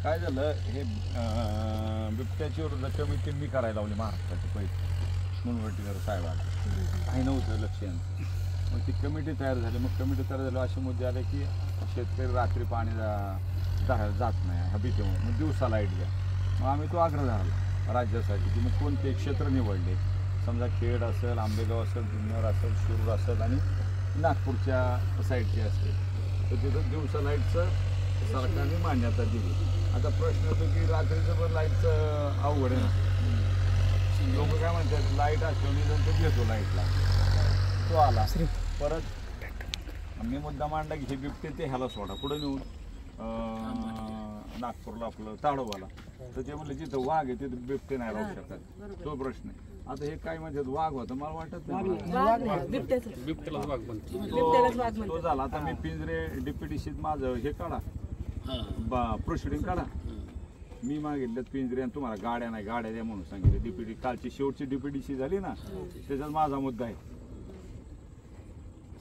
काय झालं हे बिबट्याची विरुद्ध कमिटी मी करायला लावली महाराष्ट्राची पहिली मुनगंटीवार साहेबांना काही नव्हतं लक्ष यांचं मग ती कमिटी तयार झाली मग कमिटी तयार झाली असे मुद्दे आले की शेतकरी रात्री पाणी जात नाही हा भीतीमुळे मग दिवसा लाईट घ्या मग आम्ही तो आग्रह धरला राज्यासाठी की मग कोणते क्षेत्र निवडले समजा खेड असेल आंबेगाव असेल जुन्नर असेल शिरूर असेल आणि नागपूरच्या साईडची असेल तर तिथं दिवसा लाईटचं सरकारने मान्यता दिली आता प्रश्न होतो की रात्रीचं पण लाईटचं अवघड आहे ना लोक काय म्हणतात लाईट असल्याने तो घेतो लाईटला तो आला परत मी मुद्दा मांडला की हे बिबटे ते ह्याला सोडा पुढे नेऊन नागपूरला आपलं ताडोबाला तर ते म्हणलं जिथं वाघ आहे तिथं बिबटे नाही राहू शकत तो प्रश्न आहे आता हे काय म्हणतात वाघ होतं मला वाटत नाही तो झाला आता मी पिंजरे डिप्युटीशीत माझं हे काढा प्रोसिडिंग काढा मी मागितलं पिंजरे आणि तुम्हाला गाड्या नाही गाड्या द्या म्हणून सांगितलं डिप्युटी कालची शेवटची डिप्युटीशी झाली ना त्याच्यात माझा मुद्दा आहे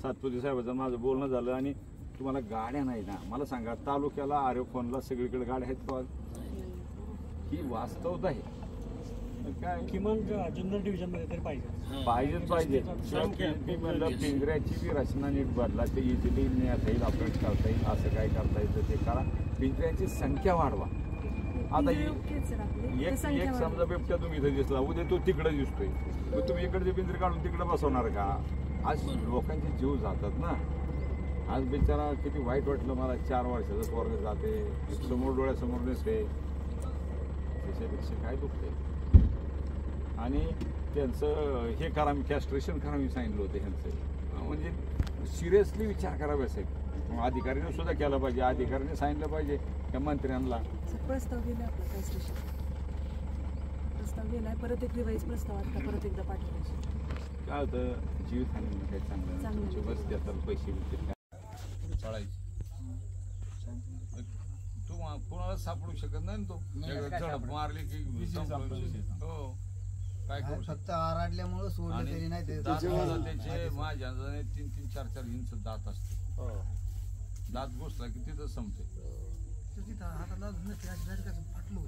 सातपुते साहेबाचं माझं बोलणं झालं आणि तुम्हाला गाड्या नाही ना मला सांगा तालुक्याला आरोफोनला सगळीकडे गाड्या आहेत का ही वास्तवता आहे काय किमान जुन्नर डिव्हिजन मध्ये तरी पाहिजे मी म्हणलं पिंजऱ्याची बी रचना नीट बदला ते इझिली नेता येईल ऑपरेट करता येईल असं काय करता येईल ते करा पिंजऱ्याची संख्या वाढवा आता एक समजा बिबट्या तुम्ही इथे दिसला उद्या तो तिकडे दिसतोय मग तुम्ही इकडचे पिंजरे काढून तिकडे बसवणार का आज लोकांचे जीव जातात ना आज बिचारा किती वाईट वाटलं मला 4 वर्षाचं पोरग जाते समोर डोळ्यासमोर दिसते त्याच्यापेक्षा काय दुखते आणि त्यांचं हे करा मी कॅस्ट्रेशन करा मी सांगितलं होतं ह्यांचं म्हणजे सिरियसली विचार करावा साहेब अधिकाऱ्याने सुद्धा केला पाहिजे अधिकाऱ्याने सांगितलं पाहिजे त्या मंत्र्यांना प्रस्ताव गेला आपला कॅस्ट्रेशन प्रस्ताव गेलाय परत एक रिवाईज प्रस्ताव आता परत एकदा पाठवायचे काय होतं जीवितहानी काही चांगलं बस त्यात पैसे विकतील तू कोणाला सापडू शकत नाही तो झडप मारली की हो काय करू फक्त आरडल्यामुळे सोडलं तरी नाही त्याचे माझ्या 3-3, 4-4 इंच दात असते दात घुसला की तिथं संपते हाताला फाटलं